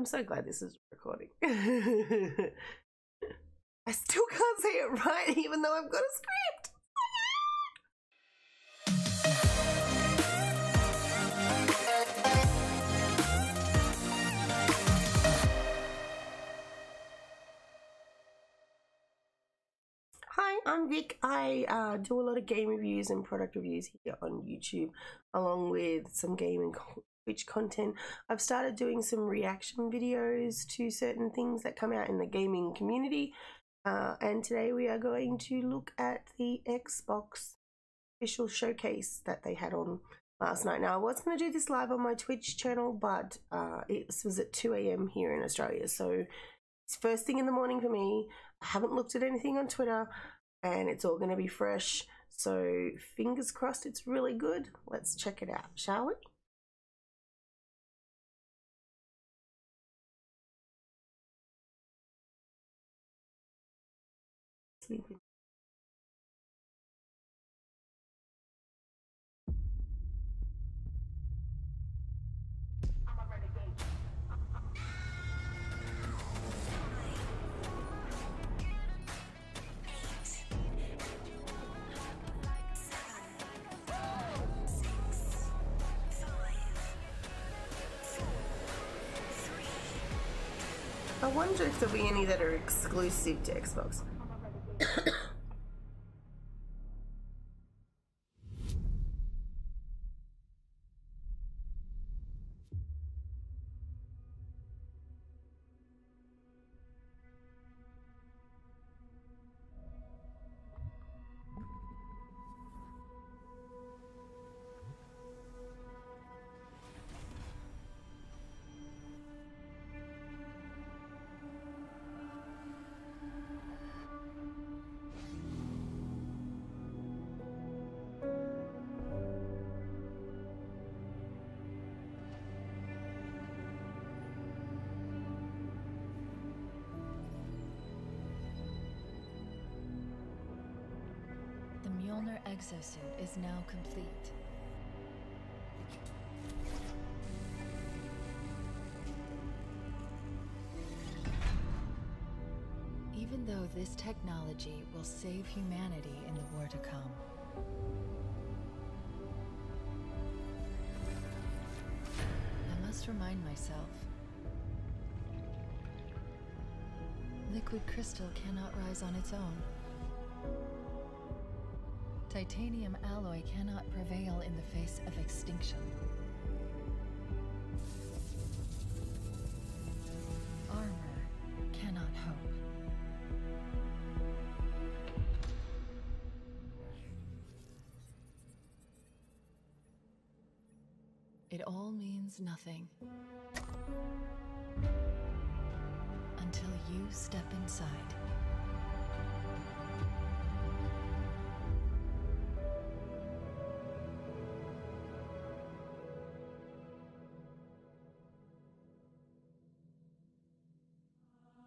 I'm so glad this is recording. I still can't say it right, even though I've got a script. Hi, I'm Vic. I do a lot of game reviews and product reviews here on YouTube, along with some game and Twitch content. I've started doing some reaction videos to certain things that come out in the gaming community, and today we are going to look at the Xbox official showcase that they had on last night. Now, I was going to do this live on my Twitch channel, but it was at 2 AM here in Australia, so it's first thing in the morning for me. I haven't looked at anything on Twitter, and it's all going to be fresh, so fingers crossed it's really good. Let's check it out, shall we? Sleeping. I wonder if there'll be any that are exclusive to Xbox. Exosuit is now complete. Even though this technology will save humanity in the war to come, I must remind myself, liquid crystal cannot rise on its own. Titanium alloy cannot prevail in the face of extinction. Armor cannot hope. It all means nothing until you step inside.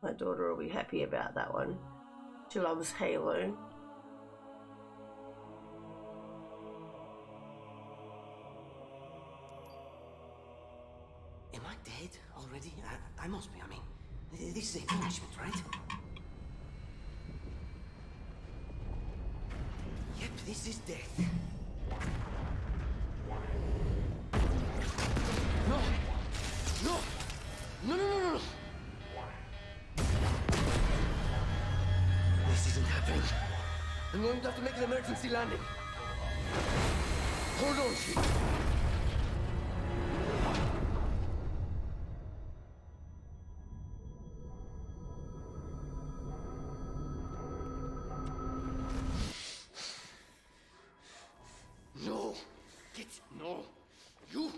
My daughter will be happy about that one. She loves Halo. Am I dead already? I must be. I mean, this is a punishment, right? Yep, this is death. No! No! No, no, no, no, no! This isn't happening. I'm going to have to make an emergency landing. Hold on, Chief. No. No. You.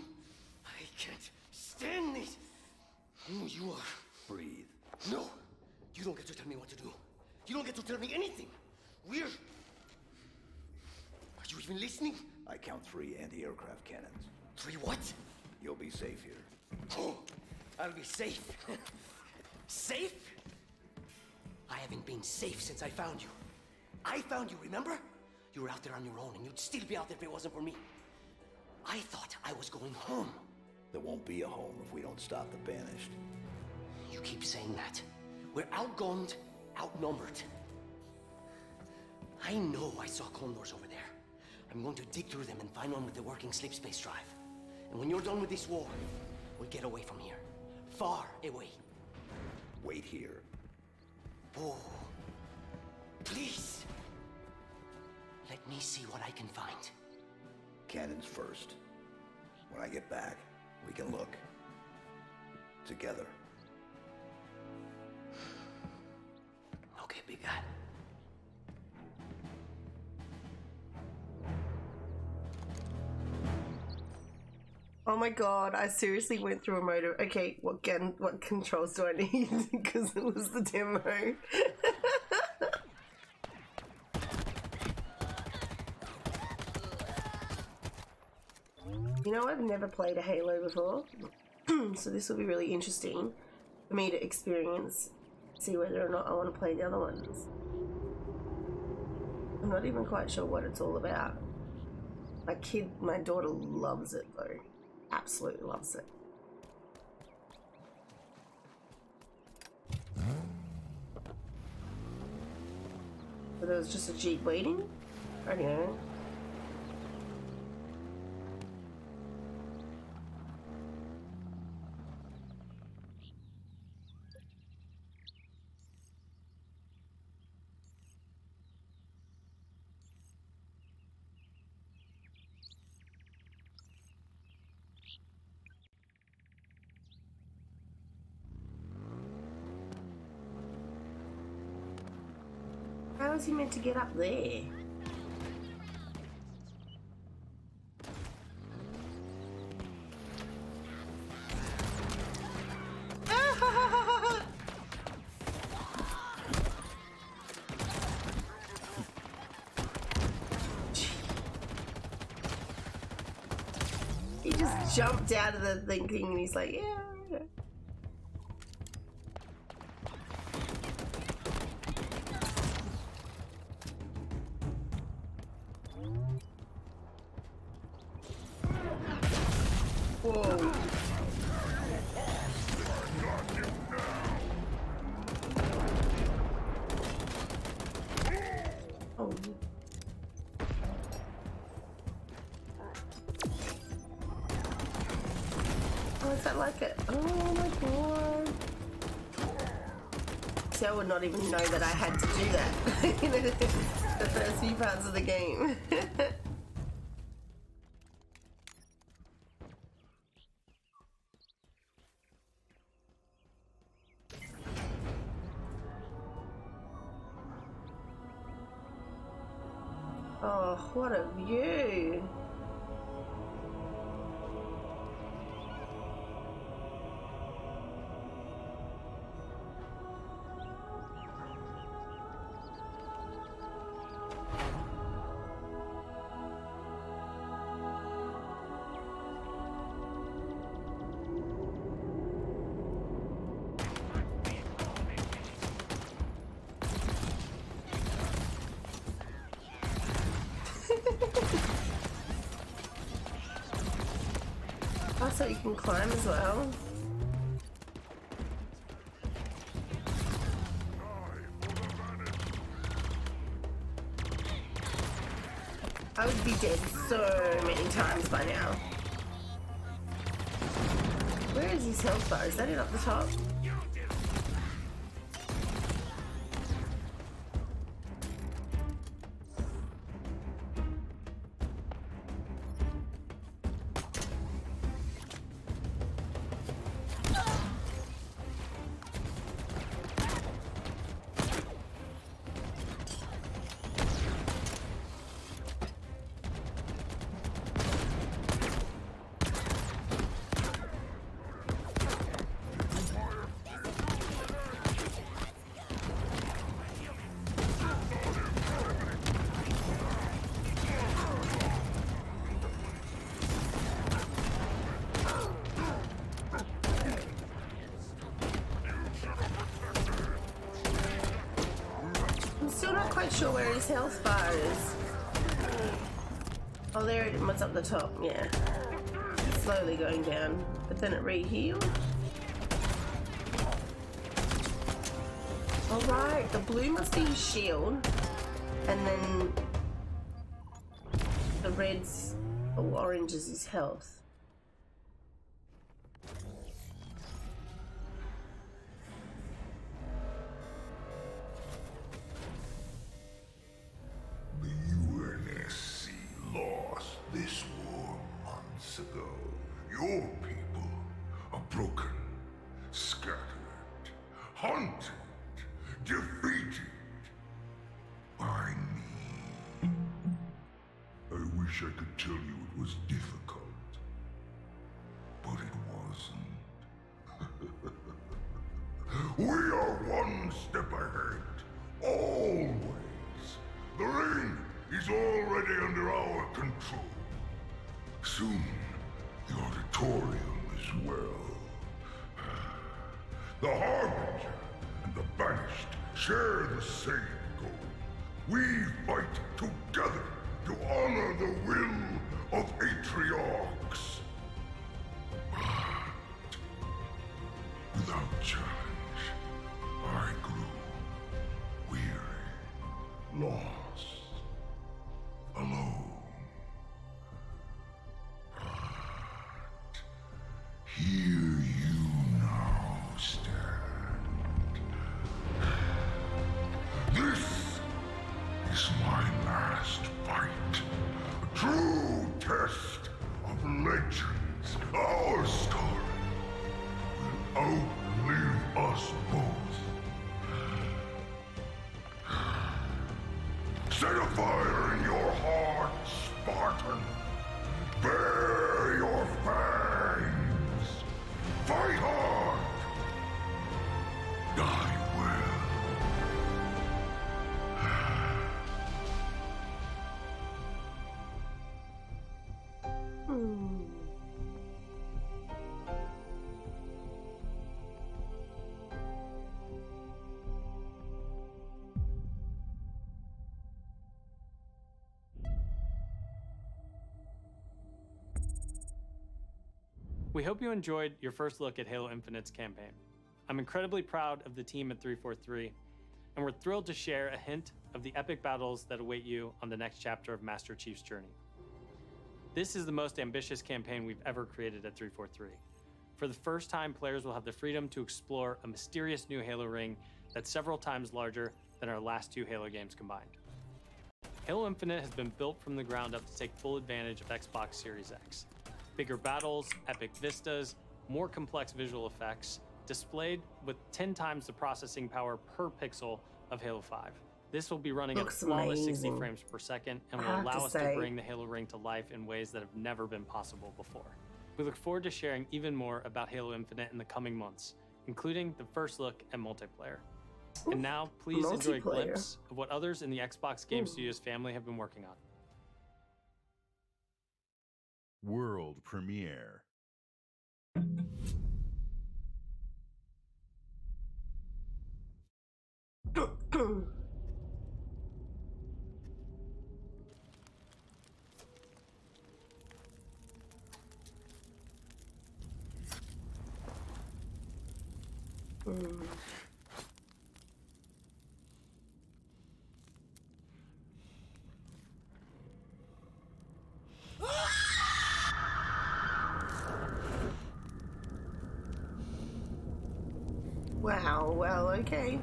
I can't stand this. Who you are. Breathe. No. You don't get to tell me what to do. You don't get to tell me anything. We're... Are you even listening? I count 3 anti-aircraft cannons. 3 what? You'll be safe here. Oh, I'll be safe. Safe? I haven't been safe since I found you. I found you, remember? You were out there on your own, and you'd still be out there if it wasn't for me. I thought I was going home. There won't be a home if we don't stop the Banished. you keep saying that. We're outgunned, outnumbered. I know I saw condors over there. I'm going to dig through them and find one with the working sleep space drive. And when you're done with this war, we'll get away from here. Far away. Wait here. Oh, please. Let me see what I can find. Cannons first. When I get back, we can look. Together. Okay, big guy. Oh my god, I seriously went through a motor. Okay, what controls do I need? Because it was the demo. You know, I've never played a Halo before, so this will be really interesting for me to experience, see whether or not I want to play the other ones. I'm not even quite sure what it's all about. My daughter loves it though. Absolutely loves it. But there was just a Jeep waiting? Okay. How is he meant to get up there? He just jumped out of the thinking and he's like, yeah. Whoa. Oh. Oh, is that like it? Oh my god. See, I would not even know that I had to do that in the first few parts of the game. Oh, what a view! So you can climb as well. I would be dead so many times by now. Where is his health bar? Is that it up the top? Sure where his health bar is. Oh, there it was up the top, yeah. It's slowly going down, but then it re-healed. Alright, the blue must be his shield. And then the red's or orange is his health. The UNSC lost this war months ago. Your people are broken, scattered, hunted, defeated by me. I wish I could tell you it was difficult, but it wasn't. We are one step ahead, always. The ring is already under our control. Soon, the auditorium as well. The Harbinger and the Banished share the same goal. We fight together to honor the will of Atriarchs. But without challenge, I grew weary, lost, alone. But here you now stand. This is my last fight. A true test of legends. Our story will outlive us both. Set a fire in your heart, Spartan. Bare your fangs. Fight hard. Die well. We hope you enjoyed your first look at Halo Infinite's campaign. I'm incredibly proud of the team at 343, and we're thrilled to share a hint of the epic battles that await you on the next chapter of Master Chief's journey. This is the most ambitious campaign we've ever created at 343. For the first time, players will have the freedom to explore a mysterious new Halo ring that's several times larger than our last two Halo games combined. Halo Infinite has been built from the ground up to take full advantage of Xbox Series X. Bigger battles, epic vistas, more complex visual effects, displayed with 10 times the processing power per pixel of Halo 5. This will be running at a flawless 60 frames per second and will allow us to bring the Halo ring to life in ways that have never been possible before. We look forward to sharing even more about Halo Infinite in the coming months, including the first look at multiplayer. And now, please enjoy a glimpse of what others in the Xbox Game Studios family have been working on. World premiere. Wow, well, okay.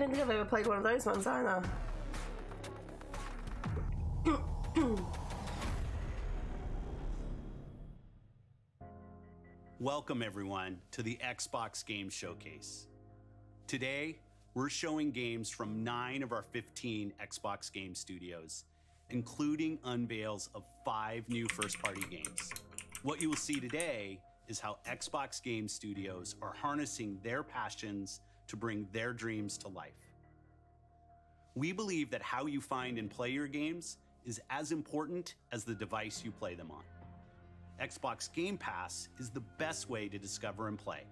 don't think I've ever played one of those ones either. Welcome everyone to the Xbox Game Showcase. Today, we're showing games from 9 of our 15 Xbox game studios, including unveils of 5 new first-party games. What you will see today is how Xbox game studios are harnessing their passions to bring their dreams to life. We believe that how you find and play your games is as important as the device you play them on. Xbox Game Pass is the best way to discover and play,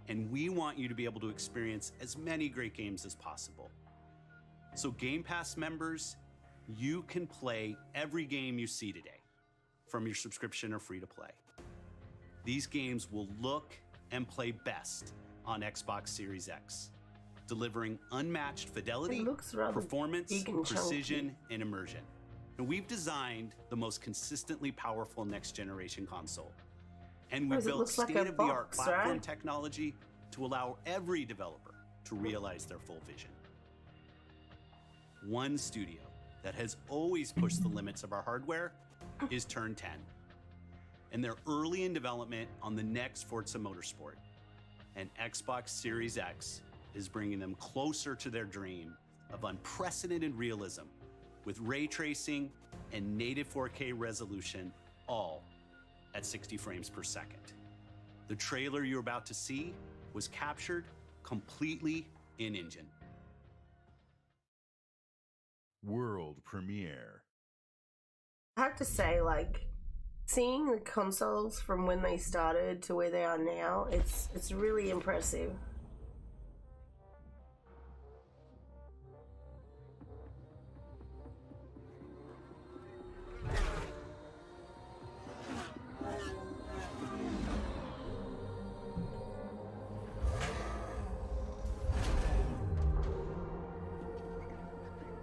and we want you to be able to experience as many great games as possible. So Game Pass members, you can play every game you see today from your subscription or free to play. These games will look and play best on Xbox Series X, delivering unmatched fidelity, performance, precision, and immersion. And we've designed the most consistently powerful next-generation console. And we built state-of-the-art platform technology to allow every developer to realize their full vision. One studio that has always pushed the limits of our hardware is Turn 10. And they're early in development on the next Forza Motorsport. And Xbox Series X is bringing them closer to their dream of unprecedented realism with ray tracing and native 4K resolution, all at 60 frames per second. The trailer you're about to see was captured completely in-engine. World premiere. I have to say, like, seeing the consoles from when they started to where they are now, it's really impressive.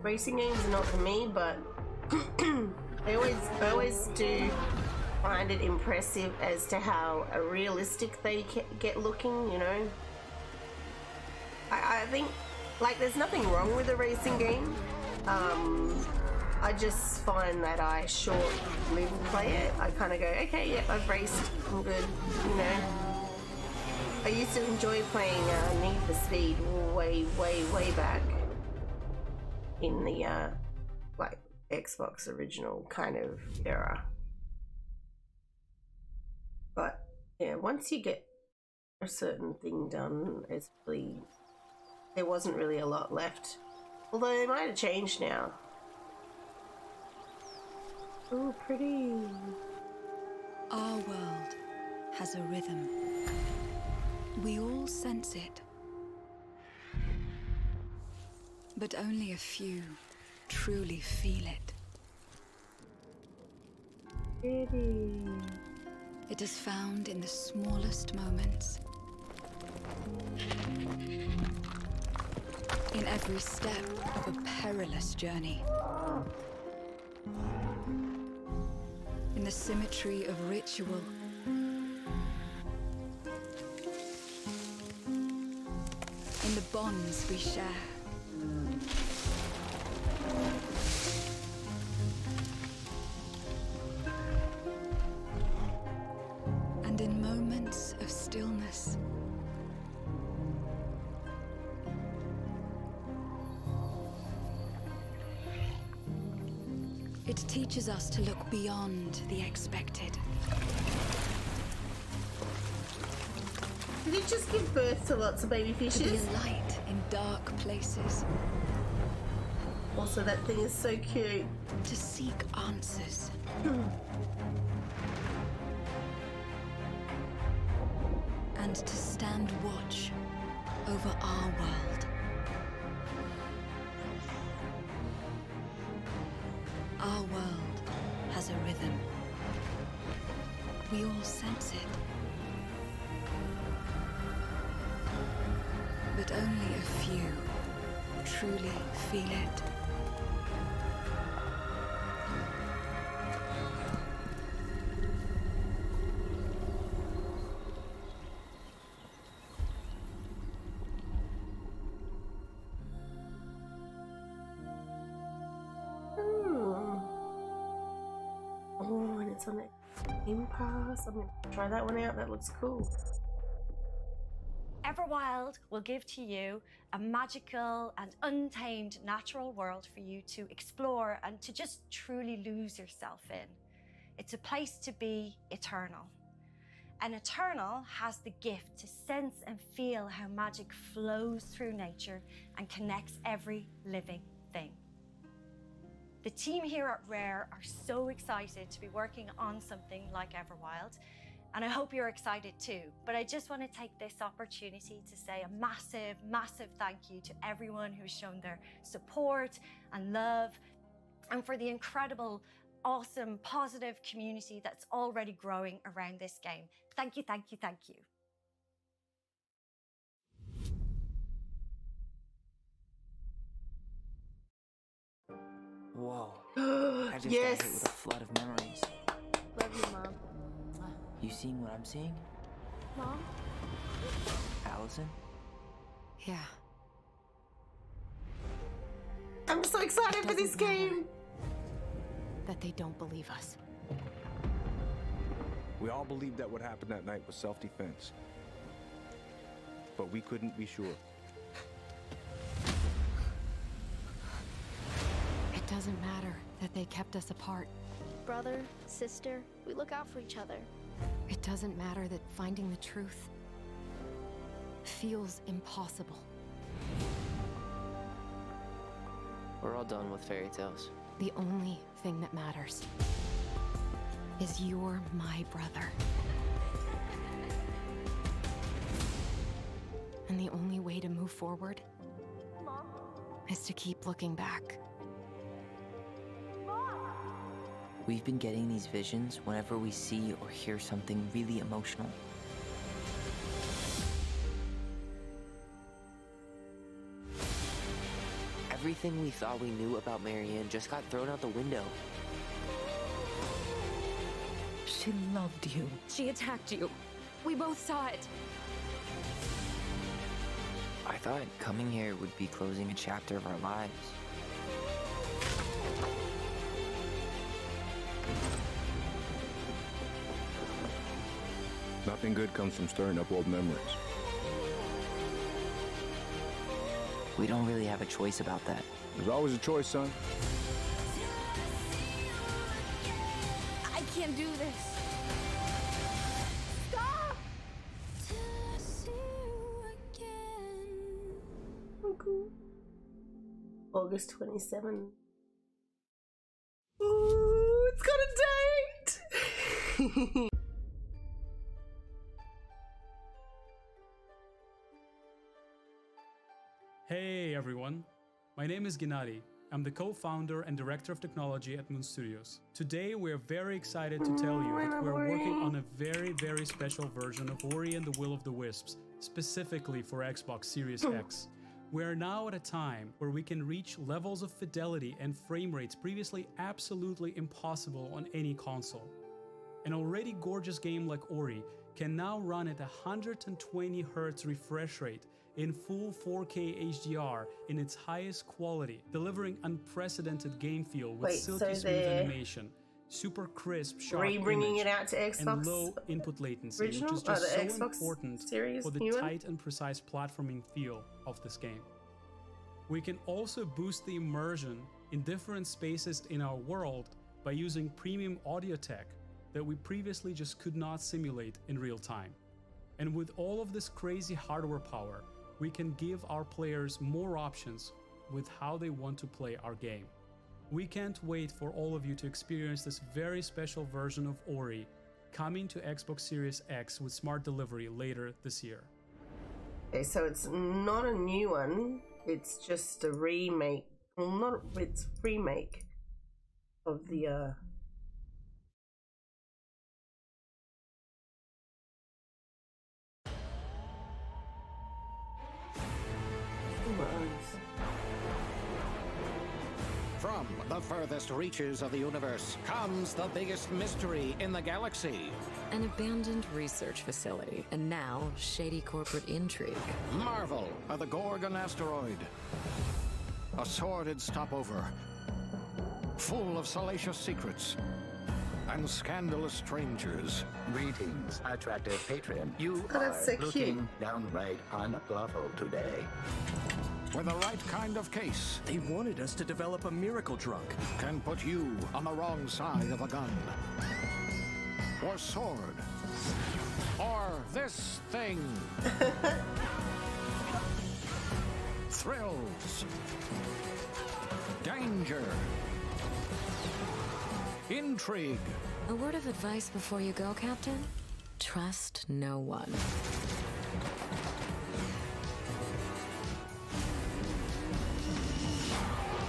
Racing games are not for me, but I always do find it impressive as to how realistic they get looking, you know. I think, like, there's nothing wrong with a racing game. I just find that I short-lived play it. I kind of go, okay, yeah, I've raced, I'm good, you know. I used to enjoy playing Need for Speed way back in the like Xbox original kind of era. But yeah, once you get a certain thing done, it's really, there wasn't really a lot left. Although they might have changed now. Oh, pretty. Our world has a rhythm. We all sense it. But only a few truly feel it. Pretty. It is found in the smallest moments. In every step of a perilous journey. In the symmetry of ritual. In the bonds we share. And in moments of stillness. It teaches us to look beyond the expected. Did it just give birth to lots of baby To be fishes? a light in dark places. Also, that thing is so cute. To seek answers. And to stand watch over our world. Our world has a rhythm. We all sense it. But only a few truly feel it. it's on Game Pass. I'm gonna try that one out. That looks cool. Everwild will give to you a magical and untamed natural world for you to explore and to just truly lose yourself in. It's a place to be eternal. And Eternal has the gift to sense and feel how magic flows through nature and connects every living thing. The team here at Rare are so excited to be working on something like Everwild, and I hope you're excited too. But I just want to take this opportunity to say a massive, massive thank you to everyone who's shown their support and love, and for the incredible, awesome, positive community that's already growing around this game. Thank you, thank you, thank you. Whoa. I just got hit with a flood of memories. Love you, Mom. You seeing what I'm seeing? Mom? Allison? Yeah. I'm so excited for this game. That they don't believe us. We all believed that what happened that night was self-defense. But we couldn't be sure. It doesn't matter that they kept us apart. Brother, sister, we look out for each other. It doesn't matter that finding the truth feels impossible. We're all done with fairy tales. The only thing that matters is you're my brother. And the only way to move forward is to keep looking back. We've been getting these visions whenever we see or hear something really emotional. Everything we thought we knew about Marianne just got thrown out the window. She loved you. She attacked you. We both saw it. I thought coming here would be closing a chapter of our lives. Nothing good comes from stirring up old memories. We don't really have a choice about that. There's always a choice, son. I can't do this. Stop! Oh, cool. August 27. Ooh, it's got a date! Hey everyone, my name is Gennady. I'm the co-founder and director of technology at Moon Studios. Today we're very excited to tell you that we're working on a very, very special version of Ori and the Will of the Wisps, specifically for Xbox Series X. We're now at a time where we can reach levels of fidelity and frame rates previously absolutely impossible on any console. An already gorgeous game like Ori can now run at 120 Hz refresh rate in full 4K HDR in its highest quality, delivering unprecedented game feel with silky smooth animation, super crisp, sharp bringing image, it out to Xbox and low input latency, original? which is just so Xbox important Series for the new one? tight and precise platforming feel of this game. We can also boost the immersion in different spaces in our world by using premium audio tech that we previously just could not simulate in real time. And with all of this crazy hardware power, we can give our players more options with how they want to play our game. We can't wait for all of you to experience this very special version of Ori coming to Xbox Series X with smart delivery later this year. Okay, so it's not a new one, it's just a remake. Well, it's remake of the From the furthest reaches of the universe comes the biggest mystery in the galaxy. An abandoned research facility, and now shady corporate intrigue. Marvel of the Gorgon asteroid. A sordid stopover, full of salacious secrets. and scandalous strangers. Greetings, attractive patron. You Oh, that's so are cute. looking downright unlawful today. With the right kind of case, They wanted us to develop a miracle drug. can put you on the wrong side of a gun. Or sword. Or this thing. Thrills. Danger. Intrigue. A word of advice before you go, Captain? Trust no one.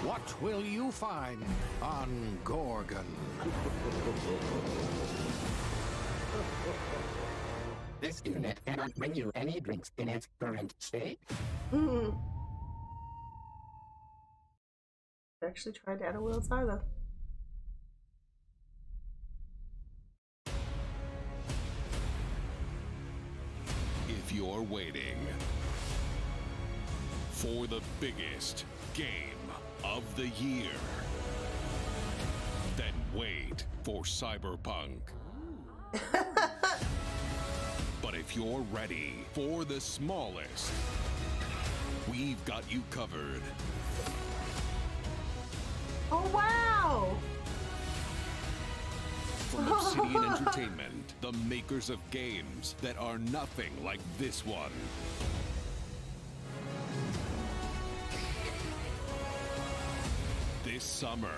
What will you find on Gorgon? This unit cannot bring you any drinks in its current state. Actually tried Outer Worlds either. If you're waiting for the biggest game of the year, then wait for Cyberpunk. But if you're ready for the smallest, we've got you covered. Oh wow! From Obsidian Entertainment, the makers of games that are nothing like this one. This summer,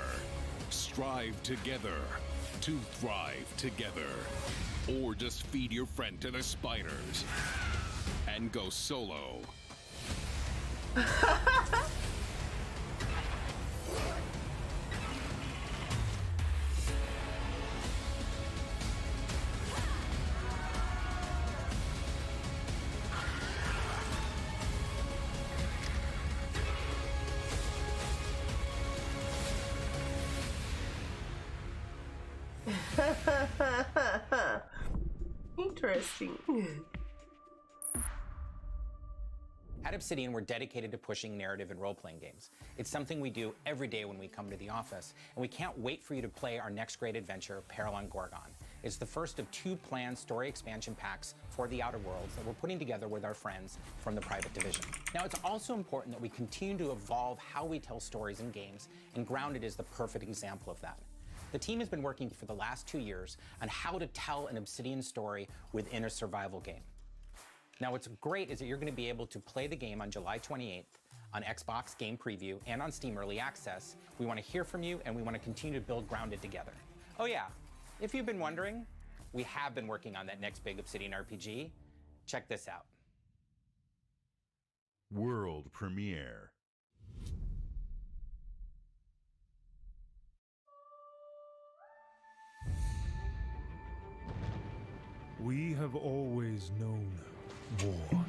strive together to thrive together. Or just feed your friend to the spiders and go solo. Interesting. At Obsidian, we're dedicated to pushing narrative and role-playing games. It's something we do every day when we come to the office, and we can't wait for you to play our next great adventure, Peril on Gorgon. It's the first of 2 planned story expansion packs for the Outer Worlds that we're putting together with our friends from the Private Division. Now, it's also important that we continue to evolve how we tell stories in games, and Grounded is the perfect example of that. The team has been working for the last 2 years on how to tell an Obsidian story within a survival game. Now, what's great is that you're going to be able to play the game on July 28th on Xbox Game Preview and on Steam Early Access. We want to hear from you, and we want to continue to build Grounded together. Oh yeah, if you've been wondering, we have been working on that next big Obsidian RPG. Check this out. World premiere. We have always known war.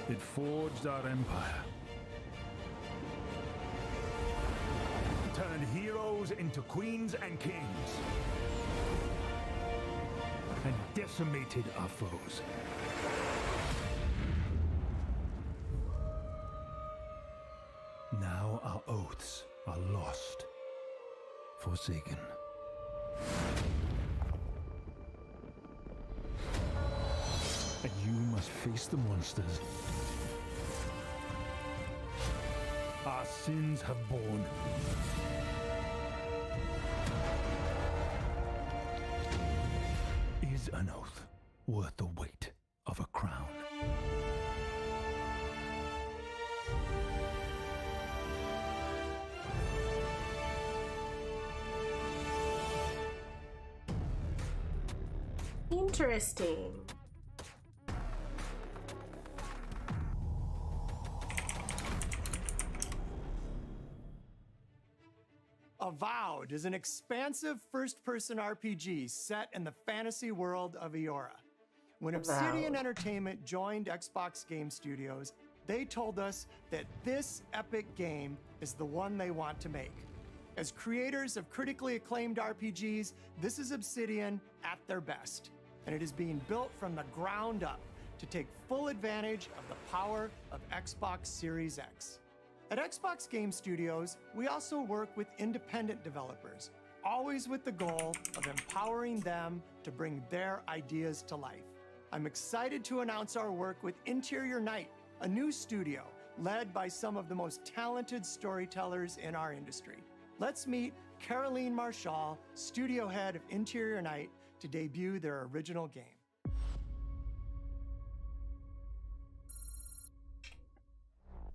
It forged our empire. Turned heroes into queens and kings. And decimated our foes. Now our oaths are lost, forsaken. And you must face the monsters our sins have borne. Is an oath worth the weight of a crown? Interesting. Avowed is an expansive first-person RPG set in the fantasy world of Eora. When Obsidian Avowed. Entertainment joined Xbox Game Studios, they told us that this epic game is the one they want to make. As creators of critically acclaimed RPGs, this is Obsidian at their best. and it is being built from the ground up to take full advantage of the power of Xbox Series X. At Xbox Game Studios, we also work with independent developers, always with the goal of empowering them to bring their ideas to life. I'm excited to announce our work with Interior Night, a new studio led by some of the most talented storytellers in our industry. Let's meet Caroline Marshall, studio head of Interior Night, to debut their original game.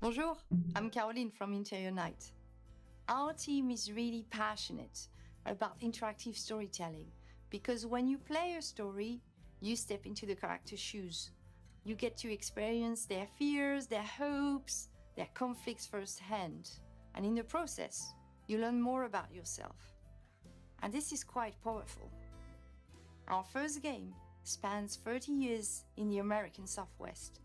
Bonjour, I'm Caroline from Interior Night. Our team is really passionate about interactive storytelling because when you play a story, you step into the character's shoes. You get to experience their fears, their hopes, their conflicts firsthand. And in the process, you learn more about yourself. And this is quite powerful. Our first game spans 30 years in the American Southwest.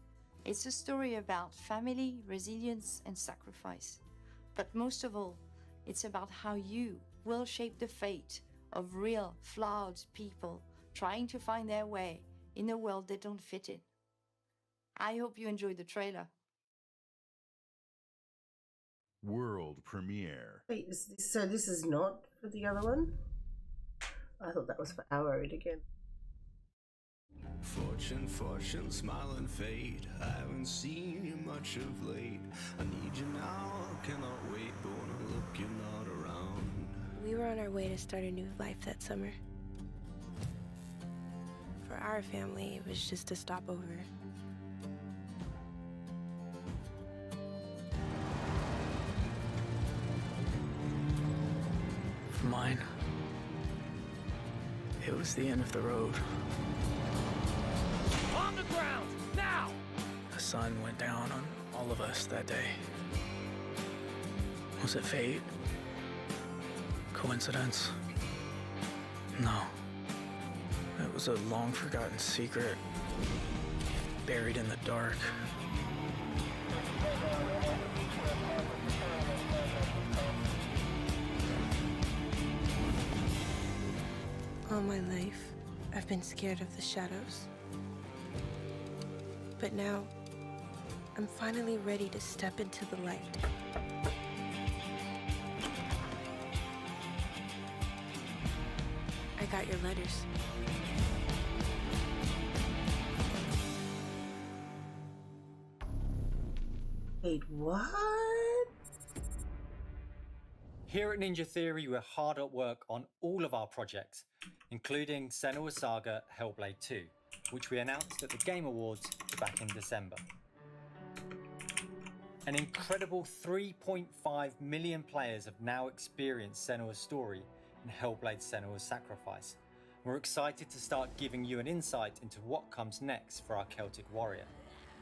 It's a story about family, resilience, and sacrifice. But most of all, it's about how you will shape the fate of real, flawed people trying to find their way in a world they don't fit in. I hope you enjoyed the trailer. World premiere. Wait, so this is not for the other one? I thought that was for Avowed again. Fortune, fortune, smile and fade. I haven't seen you much of late. I need you now, cannot wait. But when I look, you're not around. We were on our way to start a new life that summer. For our family, it was just a stopover. For mine, it was the end of the road. On the ground, now! The sun went down on all of us that day. Was it fate? Coincidence? No. It was a long-forgotten secret, buried in the dark. All my life, I've been scared of the shadows. But now, I'm finally ready to step into the light. I got your letters. Wait, what? Here at Ninja Theory, we're hard at work on all of our projects, including Senua's Saga Hellblade 2, which we announced at the Game Awards back in December. An incredible 3.5 million players have now experienced Senua's story in Hellblade Senua's Sacrifice. We're excited to start giving you an insight into what comes next for our Celtic Warrior,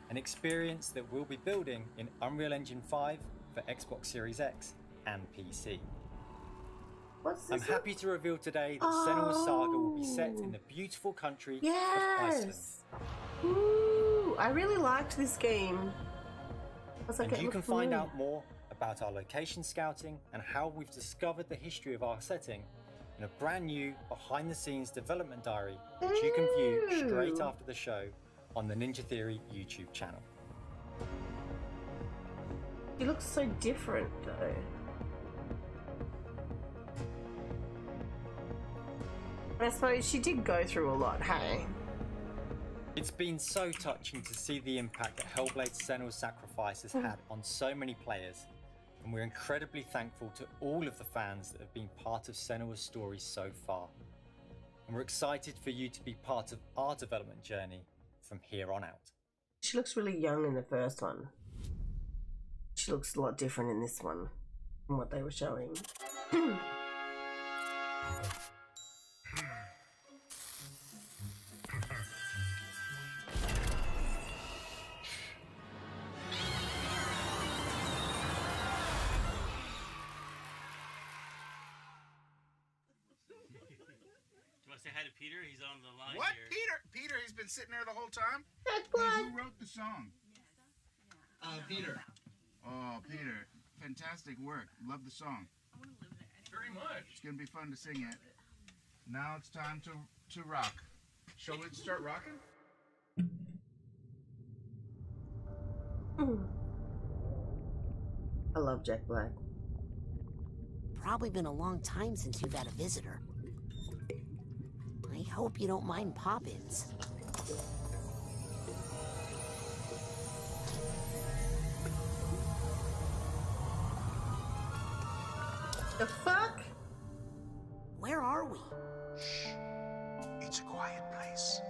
an experience that we'll be building in Unreal Engine 5 for Xbox Series X and PC. I'm happy to reveal today that Senua's Saga will be set in the beautiful country of Iceland. Ooh, I really liked this game. And you can find out more about our location scouting and how we've discovered the history of our setting in a brand new behind-the-scenes development diary, which you can view straight after the show on the Ninja Theory YouTube channel. He looks so different though. I suppose she did go through a lot, hey? It's been so touching to see the impact that Hellblade Senua's Sacrifice has had on so many players, and we're incredibly thankful to all of the fans that have been part of Senua's story so far. And we're excited for you to be part of our development journey from here on out. She looks really young in the first one. She looks a lot different in this one from what they were showing. Say hi to Peter. He's on the line What? here. Peter, he's been sitting there the whole time? Who wrote the song? Peter. Oh, Peter. Fantastic work. Love the song. Very much. It's going to be fun to sing it. Now it's time to rock. Shall we start rocking? I love Jack Black. Probably been a long time since you've had a visitor. I hope you don't mind pop-ins. The fuck? Where are we? Shh. It's a quiet place.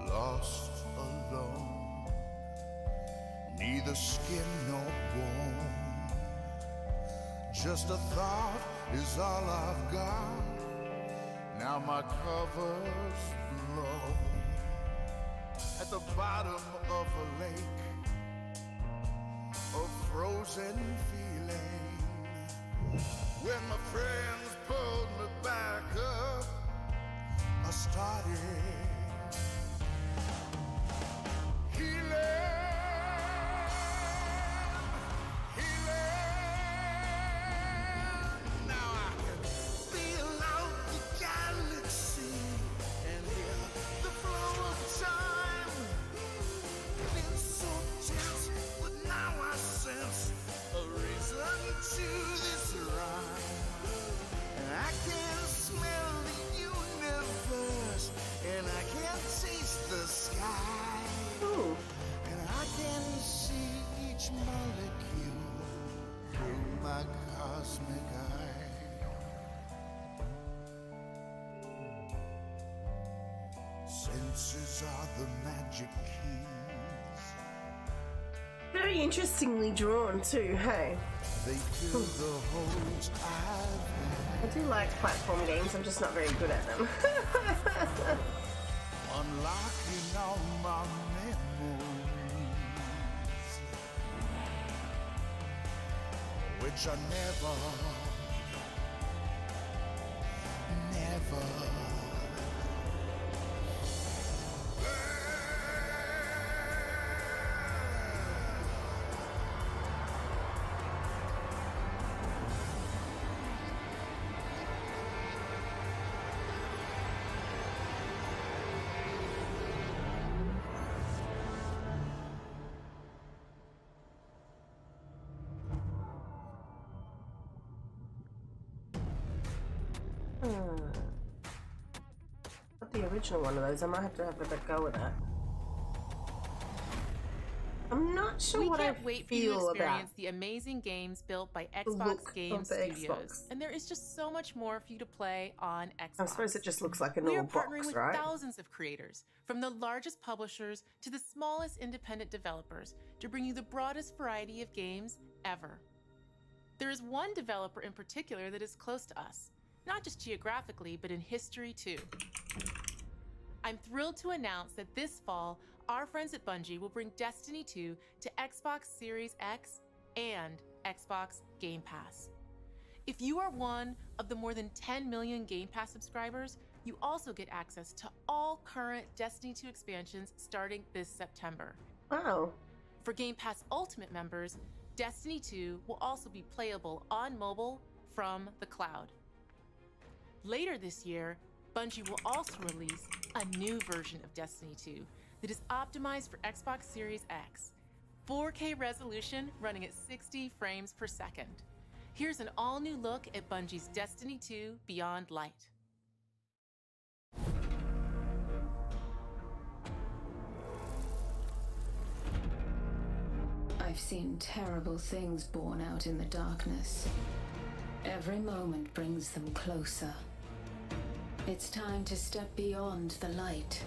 Lost alone, neither skin nor bone. Just a thought is all I've got. Now my cover's blown. At the bottom of a lake, a frozen feeling. When my friends pulled me back up, I started senses are the magic keys. Very interestingly drawn too, hey? They fill the holes I do like platform games, I'm just not very good at them. unlocking all my memories, which I never Got the original one of those. I might have to have a go with that. I'm not sure what I wait for you to feel experience about the amazing games built by the Xbox look Game of the Studios. Xbox. And there is just so much more for you to play on Xbox. I suppose it just looks like a We are normal partnering box, with right? thousands of creators, from the largest publishers to the smallest independent developers, to bring you the broadest variety of games ever. There is one developer in particular that is close to us, not just geographically, but in history too. I'm thrilled to announce that this fall, our friends at Bungie will bring Destiny 2 to Xbox Series X and Xbox Game Pass. If you are one of the more than 10 million Game Pass subscribers, you also get access to all current Destiny 2 expansions starting this September. Wow. For Game Pass Ultimate members, Destiny 2 will also be playable on mobile from the cloud. Later this year, Bungie will also release a new version of Destiny 2 that is optimized for Xbox Series X. 4K resolution running at 60 frames per second. Here's an all-new look at Bungie's Destiny 2 Beyond Light. I've seen terrible things born out in the darkness. Every moment brings them closer. It's time to step beyond the light.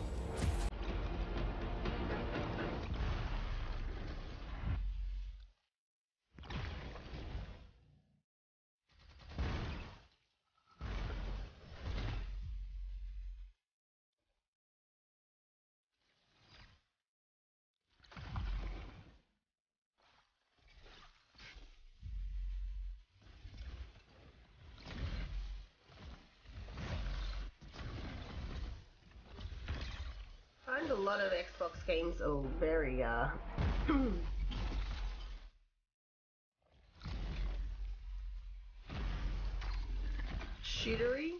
I find a lot of Xbox games are very shootery.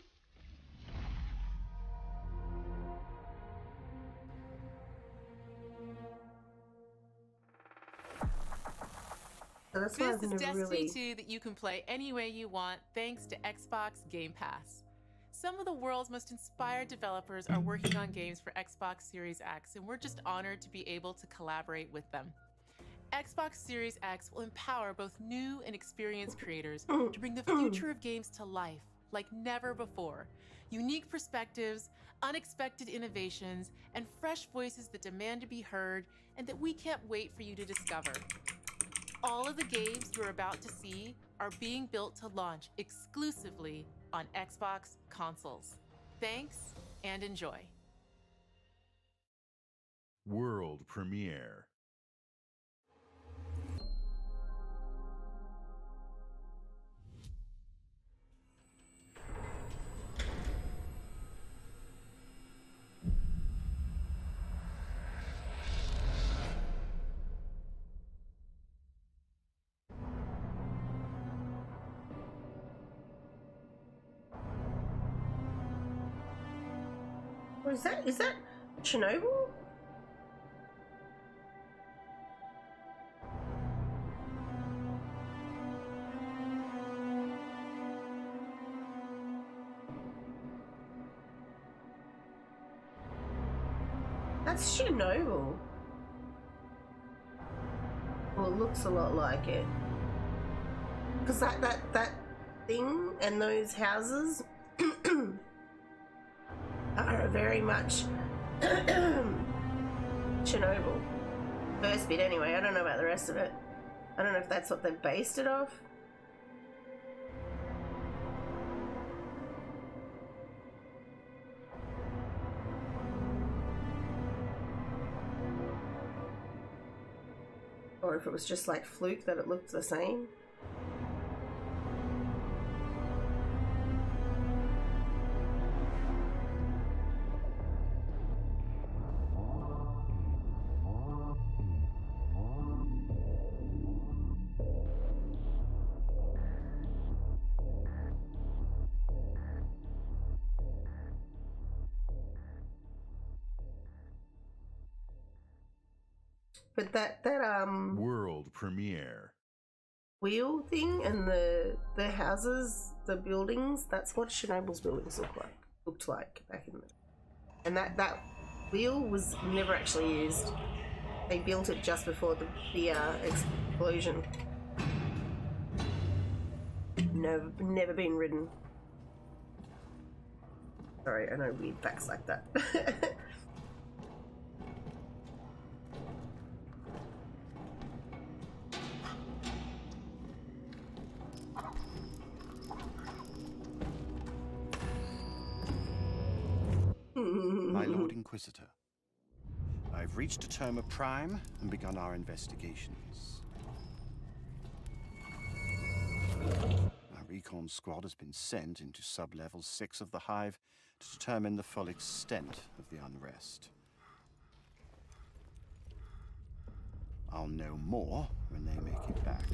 So that's why This I've is never Destiny really... 2 that you can play any way you want thanks to Xbox Game Pass. Some of the world's most inspired developers are working on games for Xbox Series X, and we're just honored to be able to collaborate with them. Xbox Series X will empower both new and experienced creators to bring the future of games to life like never before. Unique perspectives, unexpected innovations, and fresh voices that demand to be heard and that we can't wait for you to discover. All of the games you're about to see are being built to launch exclusively on Xbox consoles. Thanks and enjoy. World premiere. What is that? Is that Chernobyl? That's Chernobyl. Well, it looks a lot like it. Because that thing and those houses are very much Chernobyl. First bit anyway, I don't know about the rest of it. I don't know if that's what they've based it off. Or if it was just like fluke that it looked the same. But that World premiere. wheel thing and the houses, the buildings, that's what Chernobyl's buildings looked like back in the... And that wheel was never actually used. They built it just before the explosion. Never been ridden. Sorry, I know weird facts like that. My Lord Inquisitor, I've reached a term of prime and begun our investigations. Our recon squad has been sent into sub-level 6 of the Hive to determine the full extent of the unrest. I'll know more when they make it back.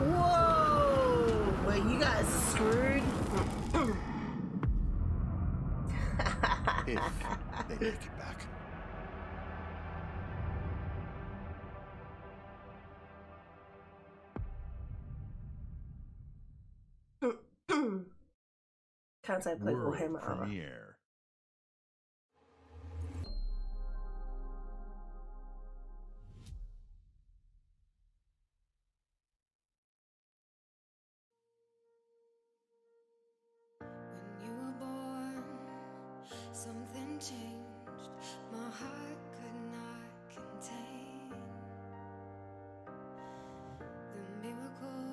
Whoa! Well, you guys are screwed. If they make it back. Can't say I played World Warhammer Armor. premiere. You were born, something changed, my heart could not contain the miracle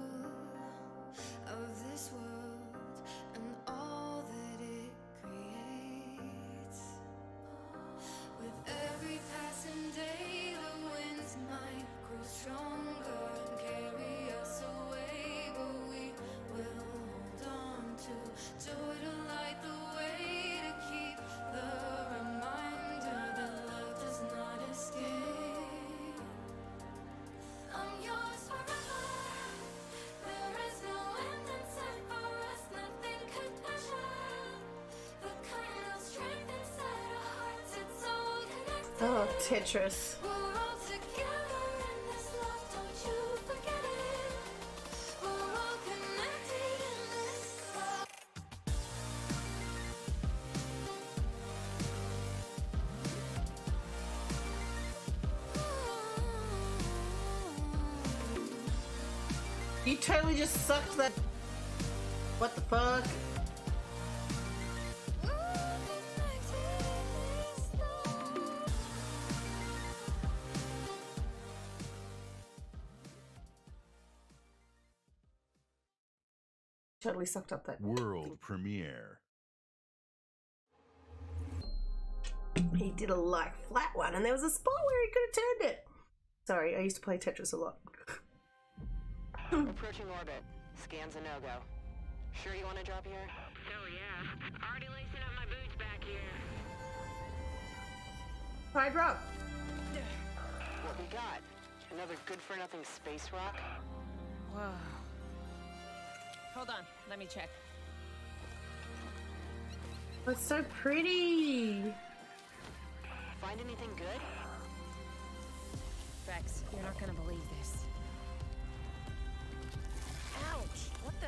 of this world and all that it creates. With every passing day, the winds might grow stronger and carry us away, but we will hold on to joy to light the way, to keep the reminder that love does not Oh, Tetris. You totally just sucked that. What the fuck? Totally sucked up that world premiere. He did a like flat one, and there was a spot where he could have turned it. Sorry, I used to play Tetris a lot. Approaching orbit. Scan's a no-go. Sure you want to drop here? Hell yeah. Already lacing up my boots back here. Hi, drop. What we got? Another good-for-nothing space rock? Whoa. Hold on, let me check. Oh, it's so pretty. Find anything good? Rex, you're not gonna believe this. Ouch! What the?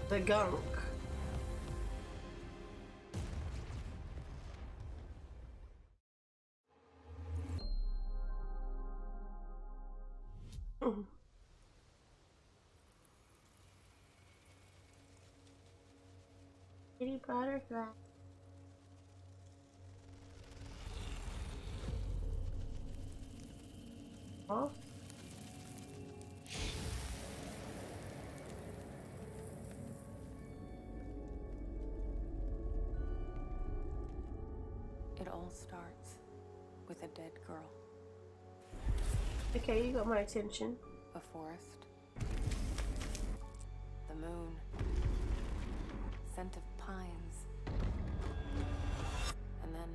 The gunk. Kitty butterfly. Oh. It all starts with a dead girl. Okay, you got my attention. A forest. The moon. Scent of pines. And then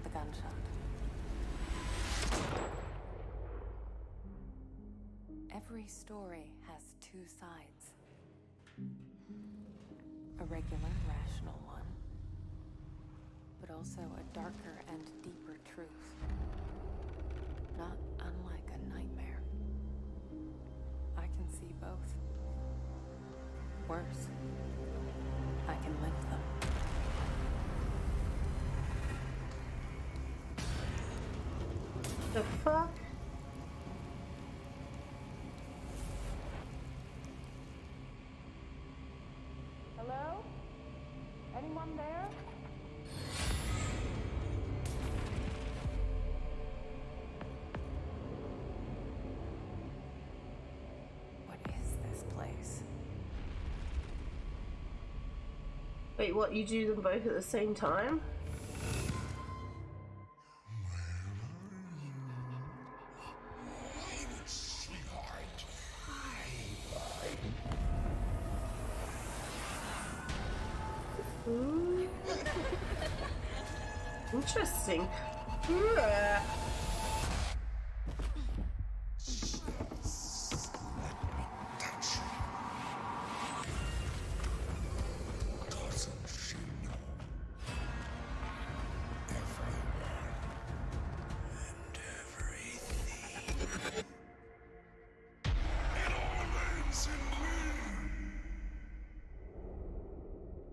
the gunshot. Every story has two sides. A regular, rational one, but also a darker and deeper truth. Not unlike a nightmare. I can see both. Worse, I can live them. The fuck? Hello? Anyone there? What is this place? Wait, what? You do them both at the same time? Ooh. Interesting. Yeah.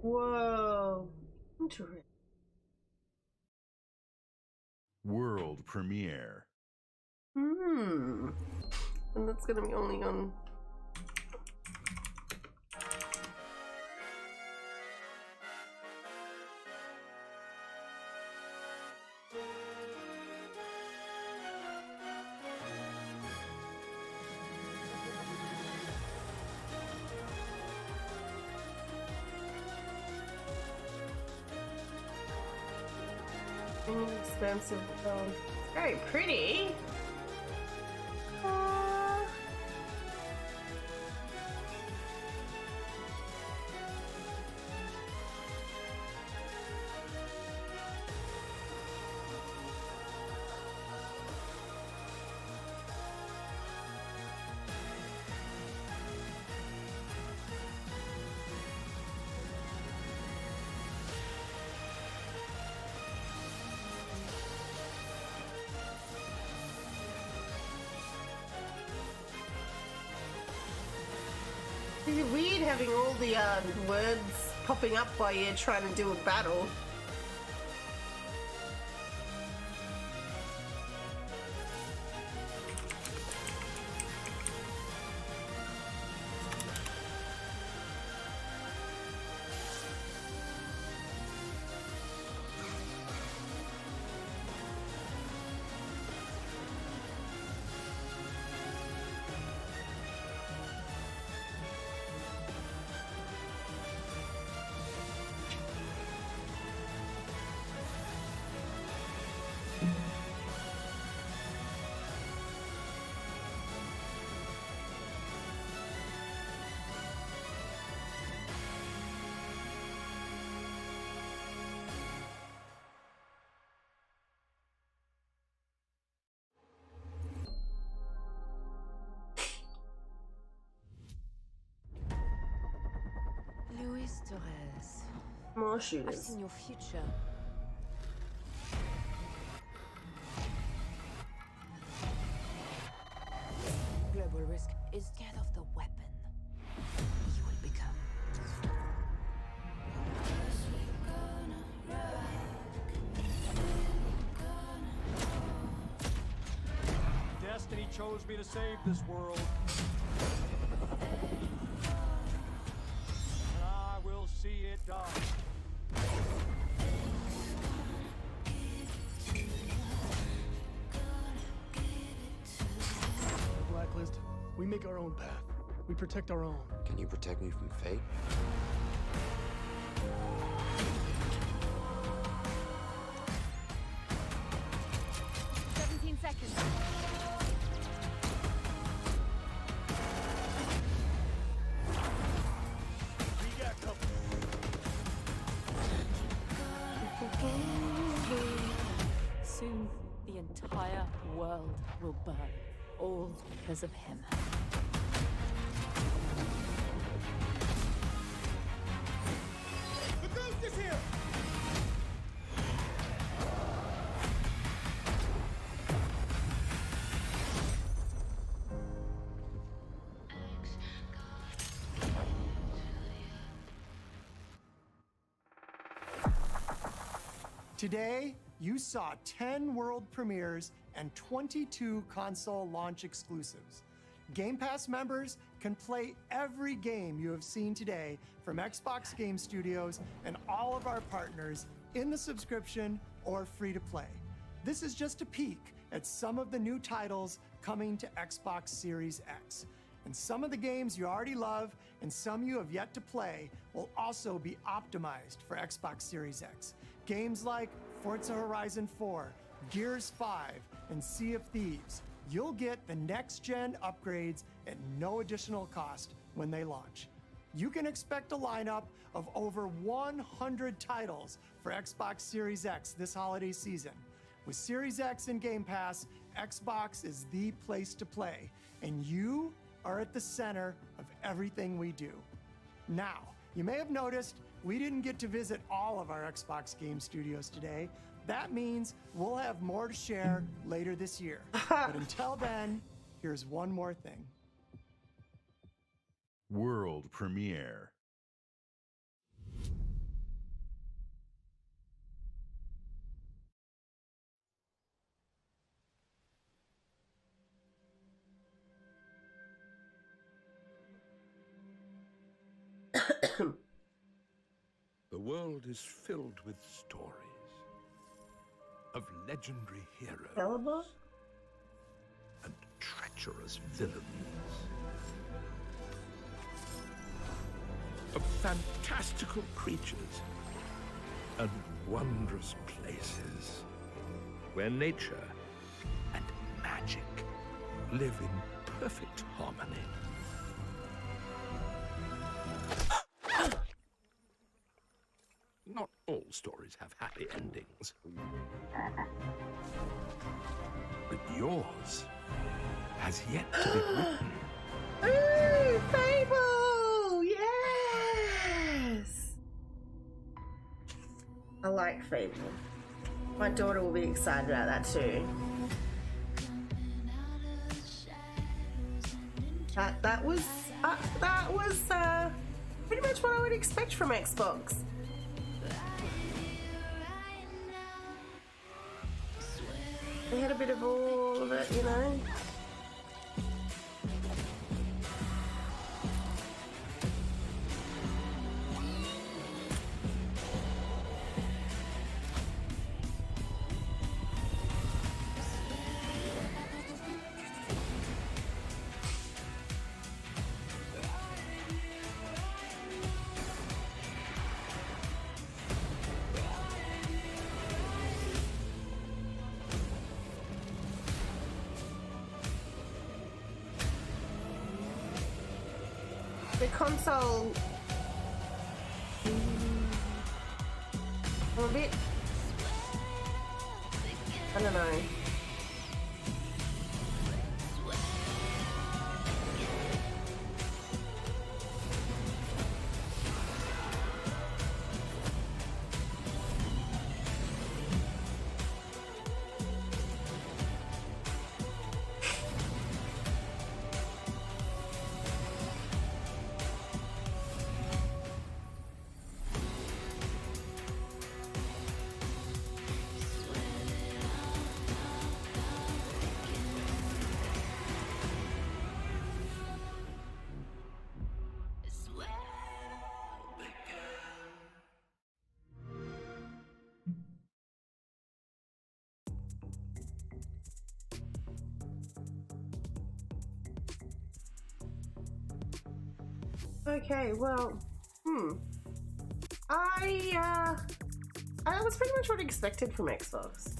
Whoa. Interesting. World premiere. And that's gonna be only on. Expensive. Very pretty. It's weird having all the words popping up while you're trying to do a battle. Luis Torres. More shooters. I've seen your future. Global risk is death of the weapon. You will become. Destiny chose me to save this world. See it done. Blacklist, we make our own path. We protect our own. Can you protect me from fate? Soon, the entire world will burn, all because of him. The ghost is here! Today, you saw 10 world premieres and 22 console launch exclusives. Game Pass members can play every game you have seen today from Xbox Game Studios and all of our partners in the subscription or free to play. This is just a peek at some of the new titles coming to Xbox Series X. And some of the games you already love and some you have yet to play will also be optimized for Xbox Series X. Games like Forza Horizon 4, Gears 5, and Sea of Thieves. You'll get the next-gen upgrades at no additional cost when they launch. You can expect a lineup of over 100 titles for Xbox Series X this holiday season. With Series X and Game Pass, Xbox is the place to play, and you are at the center of everything we do. Now, you may have noticed we didn't get to visit all of our Xbox Game Studios today. That means we'll have more to share later this year. But until then, here's one more thing. World premiere. The world is filled with stories of legendary heroes and treacherous villains, of fantastical creatures and wondrous places. where nature and magic live in perfect harmony. Not all stories have happy endings. But yours has yet to be written. Ooh, Fable! Yes! I like Fable. My daughter will be excited about that too. That was pretty much what I would expect from Xbox. They had a bit of all of it, you know. The console, I'm a bit, I don't know. Okay, well, I was pretty much what I expected from Xbox.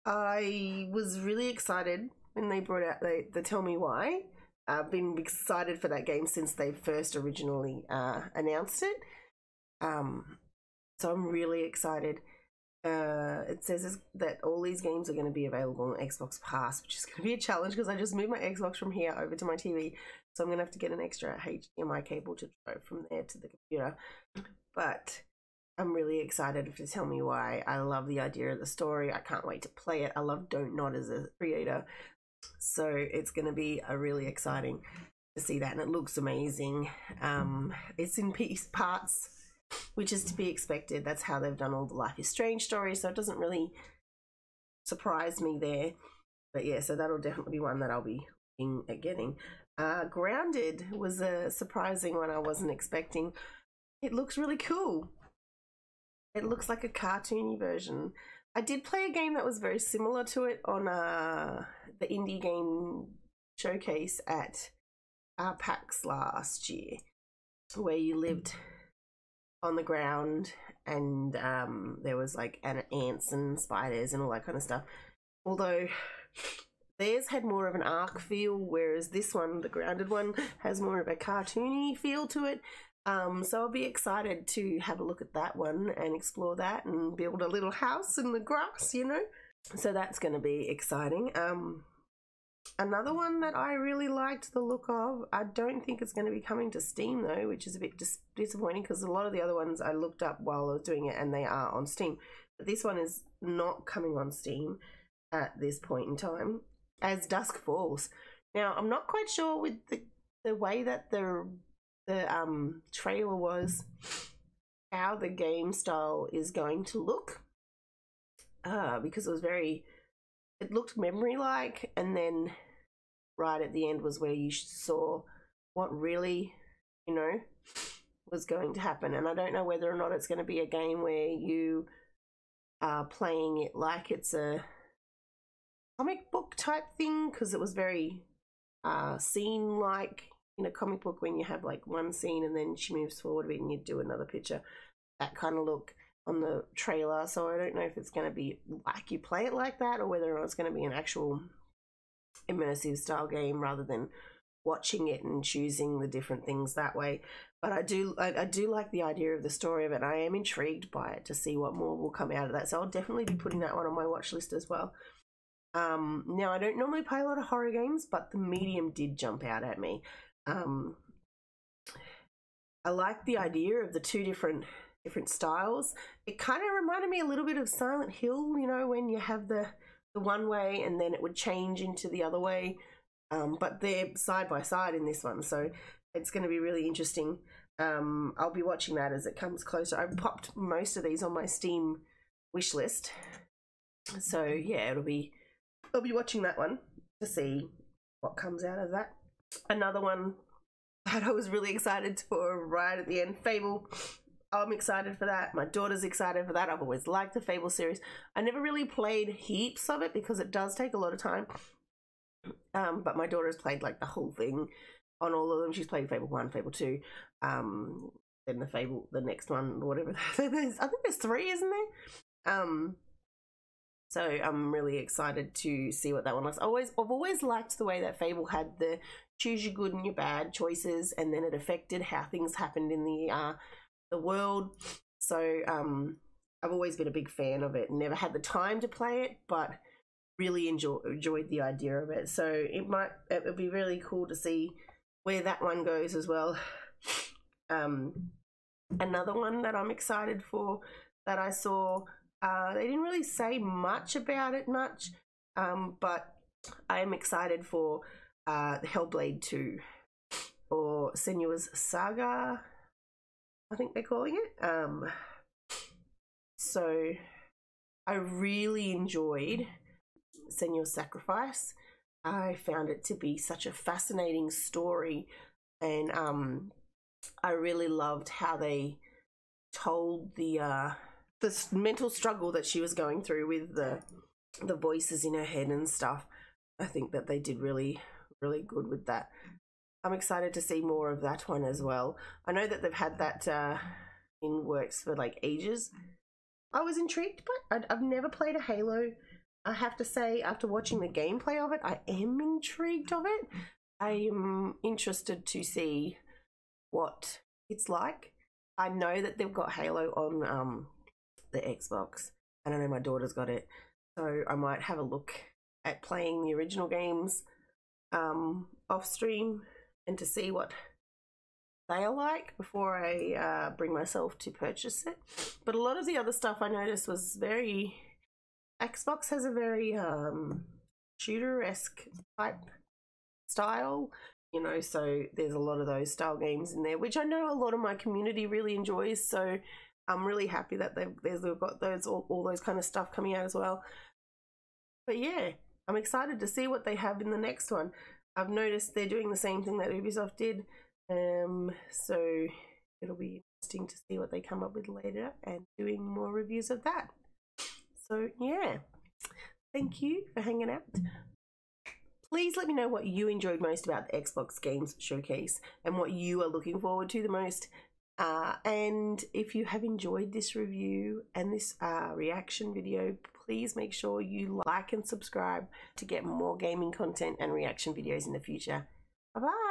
I was really excited when they brought out the Tell Me Why. I've been excited for that game since they first originally announced it. So I'm really excited. It says that all these games are going to be available on Xbox Pass, which is going to be a challenge because I just moved my Xbox from here over to my TV, so I'm going to have to get an extra HDMI cable to drive from there to the computer. But I'm really excited to Tell Me Why. I love the idea of the story. I can't wait to play it. I love Don't Nod as a creator, so it's going to be a really exciting to see that, and it looks amazing. It's in parts, which is to be expected. That's how they've done all the Life is Strange stories, so it doesn't really surprise me there. But yeah, so that'll definitely be one that I'll be looking at getting. Grounded was a surprising one I wasn't expecting. It looks really cool. It looks like a cartoony version. I did play a game that was very similar to it on the indie game showcase at PAX last year, where you lived on the ground and there was like ants and spiders and all that kind of stuff. Although theirs had more of an arc feel, whereas this one, the Grounded one, has more of a cartoony feel to it. So I'll be excited to have a look at that one and explore that and build a little house in the grass, you know. So that's going to be exciting. Another one that I really liked the look of, I don't think it's going to be coming to Steam though, which is a bit disappointing because a lot of the other ones I looked up while I was doing it and they are on Steam. But this one is not coming on Steam at this point in time, as Dusk Falls. Now, I'm not quite sure with the way that the trailer was, how the game style is going to look, because it looked memory-like, and then right at the end was where you saw what really, you know, was going to happen. And I don't know whether or not it's going to be a game where you are playing it like it's a comic book type thing, because it was very scene-like in a comic book when you have like one scene and then she moves forward a bit and you do another picture. that kind of look on the trailer, so I don't know if it's going to be like you play it like that or whether it's going to be an actual immersive style game rather than watching it and choosing the different things that way. But I do like the idea of the story of it. I am intrigued by it to see what more will come out of that, so I'll definitely be putting that one on my watch list as well. Now I don't normally play a lot of horror games, but the Medium did jump out at me. I like the idea of the two different styles. It kind of reminded me a little bit of Silent Hill, you know, when you have the one way and then it would change into the other way, but they're side by side in this one, so it's going to be really interesting. I'll be watching that as it comes closer. I've popped most of these on my Steam wish list, so yeah, I'll be watching that one to see what comes out of that. Another one that I was really excited for right at the end, Fable. I'm excited for that. My daughter's excited for that. I've always liked the Fable series. I never really played heaps of it because it does take a lot of time. But my daughter's played like the whole thing on all of them. She's played Fable 1, Fable 2, then the next one, whatever. I think there's 3, isn't there? So I'm really excited to see what that one looks. I've always liked the way that Fable had the choose your good and your bad choices, and then it affected how things happened in the world. So I've always been a big fan of it. Never had the time to play it, but really enjoyed the idea of it. So it would be really cool to see where that one goes as well. Another one that I'm excited for that I saw, they didn't really say much about it but I am excited for Hellblade 2 or Senua's Saga, I think they're calling it. So I really enjoyed Senua's Sacrifice. I found it to be such a fascinating story, and I really loved how they told the mental struggle that she was going through with the voices in her head and stuff. I think that they did really, really good with that. I'm excited to see more of that one as well. I know that they've had that in works for like ages. I was intrigued, but I've never played a Halo. I have to say, after watching the gameplay of it, I am intrigued of it. I am interested to see what it's like. I know that they've got Halo on the Xbox, and I know my daughter's got it, so I might have a look at playing the original games off stream and to see what they are like before I bring myself to purchase it. But a lot of the other stuff I noticed was very... Xbox has a very shooter-esque type style, you know, so there's a lot of those style games in there, which I know a lot of my community really enjoys, so I'm really happy that they've got those all those kind of stuff coming out as well. But yeah, I'm excited to see what they have in the next one. I've noticed they're doing the same thing that Ubisoft did, so it'll be interesting to see what they come up with later and doing more reviews of that. So yeah, thank you for hanging out. Please let me know what you enjoyed most about the Xbox Games Showcase and what you are looking forward to the most. And if you have enjoyed this review and this reaction video, please make sure you like and subscribe to get more gaming content and reaction videos in the future. Bye bye.